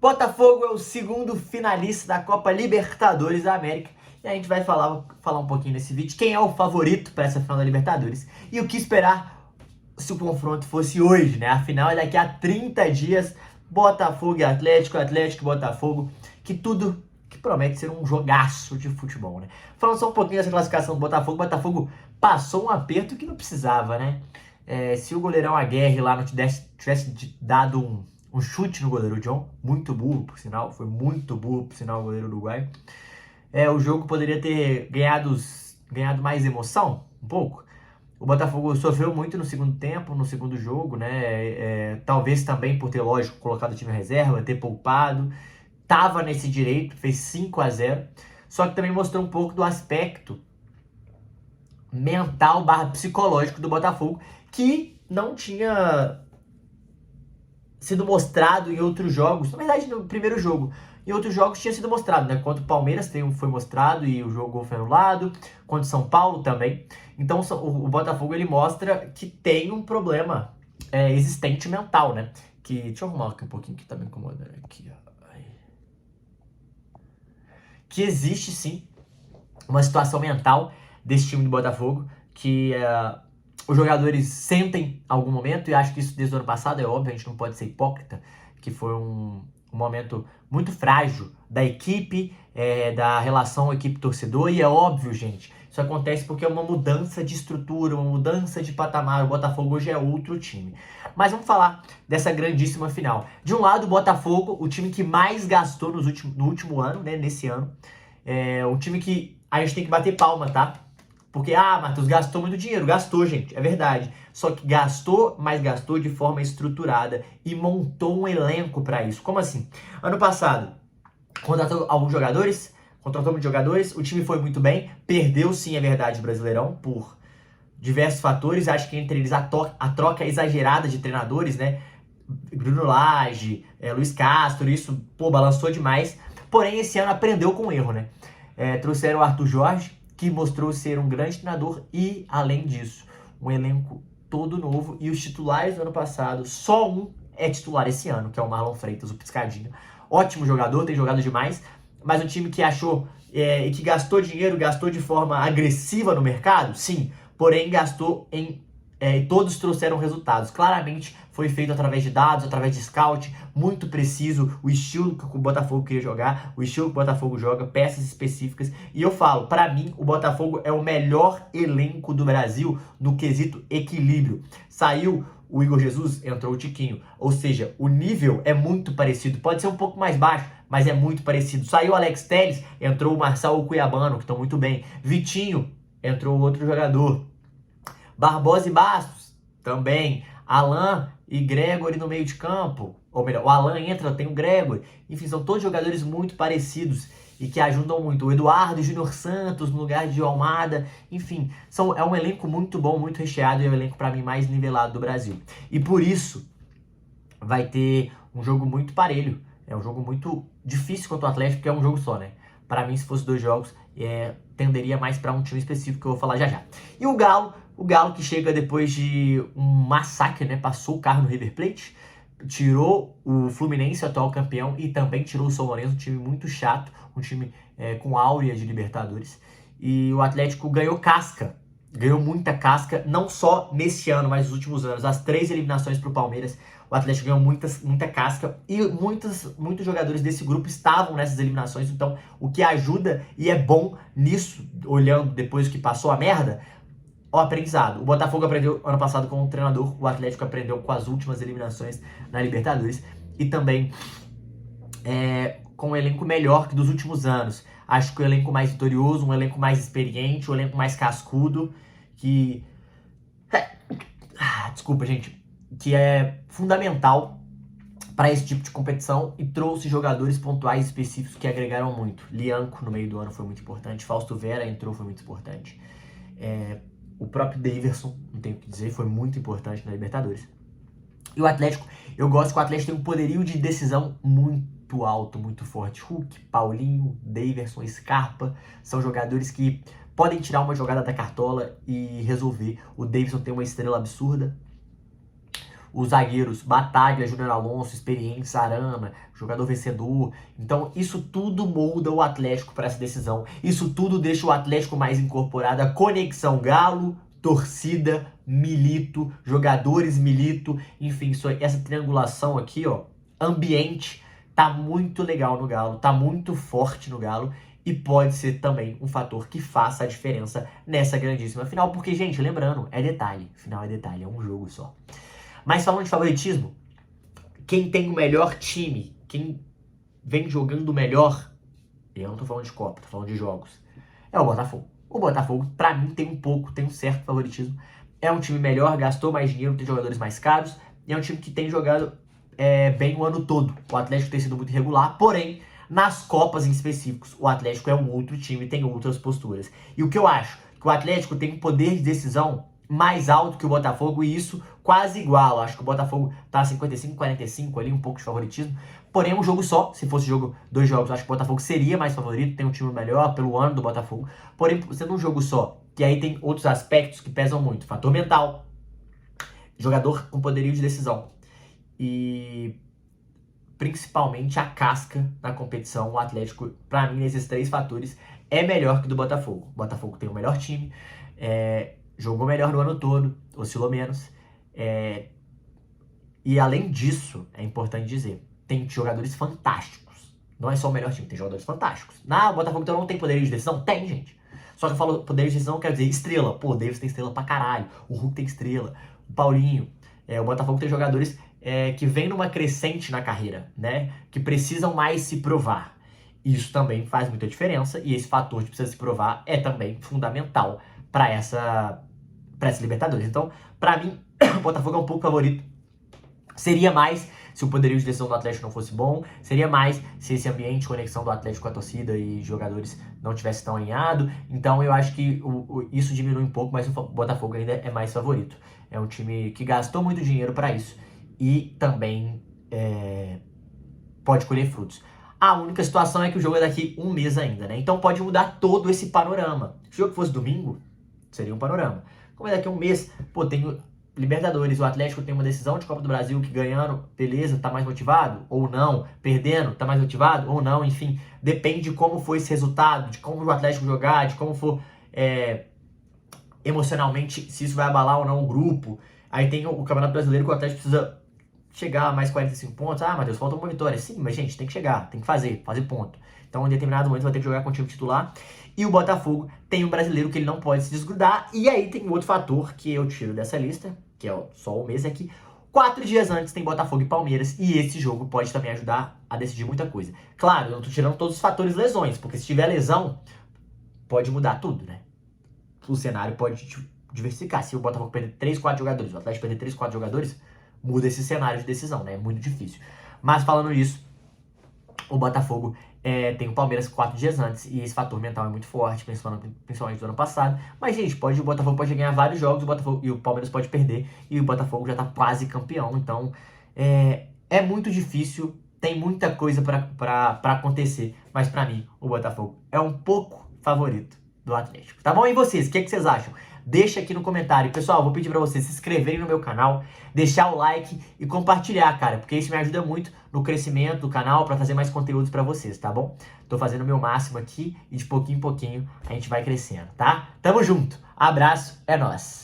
Botafogo é o segundo finalista da Copa Libertadores da América. E a gente vai falar um pouquinho nesse vídeo quem é o favorito para essa final da Libertadores e o que esperar se o confronto fosse hoje, né? A final é daqui a 30 dias, Botafogo e Atlético, Atlético e Botafogo, que promete ser um jogaço de futebol, né? Falando só um pouquinho dessa classificação do Botafogo, o Botafogo passou um aperto que não precisava, né? Se o goleirão Aguerre lá não tivesse dado um chute no goleiro John, muito burro, por sinal, foi muito burro, por sinal, o goleiro uruguaio, o jogo poderia ter ganhado mais emoção, um pouco. O Botafogo sofreu muito no segundo tempo, no segundo jogo, né? Talvez também por ter, lógico, colocado o time em reserva, ter poupado. Tava nesse direito, fez 5-0. Só que também mostrou um pouco do aspecto mental / psicológico do Botafogo, que não tinha sido mostrado em outros jogos. Na verdade, no primeiro jogo. Em outros jogos tinha sido mostrado, né? Contra o Palmeiras foi mostrado e o jogo foi anulado. Contra o São Paulo também. Então o Botafogo ele mostra que tem um problema existente mental, né? Deixa eu arrumar aqui um pouquinho que tá me incomodando aqui, ó. Que existe sim uma situação mental desse time do Botafogo que os jogadores sentem em algum momento, e acho que isso desde o ano passado é óbvio, a gente não pode ser hipócrita, que foi um momento muito frágil da equipe, da relação equipe-torcedor, e é óbvio, gente, isso acontece porque é uma mudança de estrutura, uma mudança de patamar. O Botafogo hoje é outro time. Mas vamos falar dessa grandíssima final. De um lado, o Botafogo, o time que mais gastou no último ano, né, nesse ano, um time que a gente tem que bater palma, tá? Porque, Matheus, gastou muito dinheiro. Gastou, gente, é verdade. Só que gastou, mas gastou de forma estruturada e montou um elenco para isso. Como assim? Ano passado, contratou alguns jogadores, contratou muitos jogadores, o time foi muito bem, perdeu sim, é verdade, o Brasileirão, por diversos fatores. Acho que entre eles a troca exagerada de treinadores, né? Bruno Lage, Luiz Castro, isso, balançou demais. Porém, esse ano aprendeu com o erro, né? Trouxeram o Arthur Jorge, que mostrou ser um grande treinador e, além disso, um elenco todo novo. E os titulares do ano passado, só um é titular esse ano, que é o Marlon Freitas, o Piscadinha. Ótimo jogador, tem jogado demais, mas um time que achou e que gastou dinheiro, gastou de forma agressiva no mercado, sim, porém gastou todos trouxeram resultados. Claramente foi feito através de dados, através de scout, muito preciso, o estilo que o Botafogo queria jogar, o estilo que o Botafogo joga, peças específicas. E eu falo, para mim, o Botafogo é o melhor elenco do Brasil no quesito equilíbrio. Saiu o Igor Jesus, entrou o Tiquinho. Ou seja, o nível é muito parecido. Pode ser um pouco mais baixo, mas é muito parecido. Saiu o Alex Telles, entrou o Marçal Cuiabano, que estão muito bem. Vitinho, entrou outro jogador. Barbosa e Bastos, também. Alan e Gregory no meio de campo. Ou melhor, o Alan entra, tem o Gregory. Enfim, são todos jogadores muito parecidos e que ajudam muito. O Eduardo e Júnior Santos no lugar de Almada. Enfim, é um elenco muito bom, muito recheado, e é o elenco, para mim, mais nivelado do Brasil. E por isso, vai ter um jogo muito parelho. É um jogo muito difícil contra o Atlético, porque é um jogo só, né? Para mim, se fosse 2 jogos, tenderia mais para um time específico que eu vou falar já já. E o Galo que chega depois de um massacre, né? Passou o carro no River Plate, tirou o Fluminense, atual campeão, e também tirou o São Lourenço, um time muito chato, um time com áurea de Libertadores. E o Atlético ganhou casca, ganhou muita casca, não só nesse ano, mas nos últimos anos. As 3 eliminações para o Palmeiras, o Atlético ganhou muita casca, e muitos jogadores desse grupo estavam nessas eliminações. Então, o que ajuda e é bom nisso, olhando depois que passou a merda, o aprendizado. O Botafogo aprendeu ano passado com o treinador, o Atlético aprendeu com as últimas eliminações na Libertadores, e também com um elenco melhor que dos últimos anos. Acho que o elenco mais vitorioso, um elenco mais experiente, um elenco mais cascudo, desculpa, gente, que é fundamental para esse tipo de competição, e trouxe jogadores pontuais específicos que agregaram muito. Lianco no meio do ano foi muito importante, Fausto Vera entrou, foi muito importante. O próprio Daverson, não tenho o que dizer, foi muito importante na Libertadores. E o Atlético, eu gosto que o Atlético tem um poderio de decisão muito alto, muito forte. Hulk, Paulinho, Daverson, Scarpa, são jogadores que podem tirar uma jogada da cartola e resolver. O Daverson tem uma estrela absurda. Os zagueiros, Bataglia, Júnior Alonso, experiência, Arana, jogador vencedor. Então, isso tudo molda o Atlético para essa decisão. Isso tudo deixa o Atlético mais incorporado. A conexão Galo, torcida, Milito, jogadores Milito. Enfim, essa triangulação aqui, ó, ambiente, tá muito legal no Galo, tá muito forte no Galo. E pode ser também um fator que faça a diferença nessa grandíssima final. Porque, gente, lembrando, é detalhe. Final é detalhe, é um jogo só. Mas falando de favoritismo, quem tem o melhor time, quem vem jogando melhor, eu não tô falando de Copa, tô falando de jogos, é o Botafogo. O Botafogo, pra mim, tem um certo favoritismo. É um time melhor, gastou mais dinheiro, tem jogadores mais caros. E é um time que tem jogado bem o ano todo. O Atlético tem sido muito irregular, porém, nas Copas em específicos, o Atlético é um outro time, tem outras posturas. E o que eu acho? Que o Atlético tem um poder de decisão mais alto que o Botafogo e isso quase igual. Acho que o Botafogo tá 55-45 ali, um pouco de favoritismo. Porém, é um jogo só. Se fosse dois jogos, acho que o Botafogo seria mais favorito, tem um time melhor pelo ano do Botafogo. Porém, sendo um jogo só, que aí tem outros aspectos que pesam muito. Fator mental, jogador com poderio de decisão e principalmente a casca na competição. O Atlético, pra mim, nesses três fatores, é melhor que o do Botafogo. O Botafogo tem o melhor time, jogou melhor no ano todo, oscilou menos. E além disso, é importante dizer, tem jogadores fantásticos. Não é só o melhor time, tem jogadores fantásticos. O Botafogo então não tem poder de decisão? Tem, gente. Só que eu falo poder de decisão, quer dizer estrela. Pô, o Davis tem estrela pra caralho. O Hulk tem estrela. O Paulinho. O Botafogo tem jogadores que vêm numa crescente na carreira, né? Que precisam mais se provar. Isso também faz muita diferença. E esse fator de precisar se provar é também fundamental para essa Libertadores. Então, pra mim, o Botafogo é um pouco favorito. Seria mais se o poderio de decisão do Atlético não fosse bom, seria mais se esse ambiente de conexão do Atlético com a torcida e jogadores não tivesse tão alinhado. Então eu acho que isso diminui um pouco, mas o Botafogo ainda é mais favorito. É um time que gastou muito dinheiro para isso e também pode colher frutos. A única situação é que o jogo é daqui um mês ainda, né? Então pode mudar todo esse panorama. Se o jogo fosse domingo, seria um panorama. Como é daqui a um mês, pô, tem Libertadores, o Atlético tem uma decisão de Copa do Brasil que ganhando, beleza, tá mais motivado ou não, perdendo, tá mais motivado ou não, enfim, depende de como foi esse resultado, de como o Atlético jogar, de como for emocionalmente, se isso vai abalar ou não o grupo. Aí tem o Campeonato Brasileiro que o Atlético precisa chegar a mais 45 pontos. Ah, Matheus, falta uma vitória. Sim, mas gente, tem que chegar, tem que fazer ponto. Então, em determinado momento, vai ter que jogar com o time titular. E o Botafogo tem um brasileiro que ele não pode se desgrudar. E aí tem outro fator que eu tiro dessa lista, que é só o mês aqui. 4 dias antes tem Botafogo e Palmeiras. E esse jogo pode também ajudar a decidir muita coisa. Claro, eu não tô tirando todos os fatores lesões, porque se tiver lesão, pode mudar tudo, né? O cenário pode diversificar. Se o Botafogo perder 3, 4 jogadores, o Atlético perder 3, 4 jogadores, muda esse cenário de decisão, né? É muito difícil. Mas falando isso, o Botafogo tem o Palmeiras 4 dias antes e esse fator mental é muito forte, principalmente do ano passado. Mas, gente, o Botafogo pode ganhar vários jogos e o Palmeiras pode perder e o Botafogo já tá quase campeão. Então, é muito difícil, tem muita coisa pra acontecer. Mas, pra mim, o Botafogo é um pouco favorito do Atlético. Tá bom? E vocês? O que vocês acham? Deixa aqui no comentário. Pessoal, vou pedir pra vocês se inscreverem no meu canal, deixar o like e compartilhar, cara, porque isso me ajuda muito no crescimento do canal, pra fazer mais conteúdos pra vocês, tá bom? Tô fazendo o meu máximo aqui e de pouquinho em pouquinho a gente vai crescendo, tá? Tamo junto. Abraço, é nóis.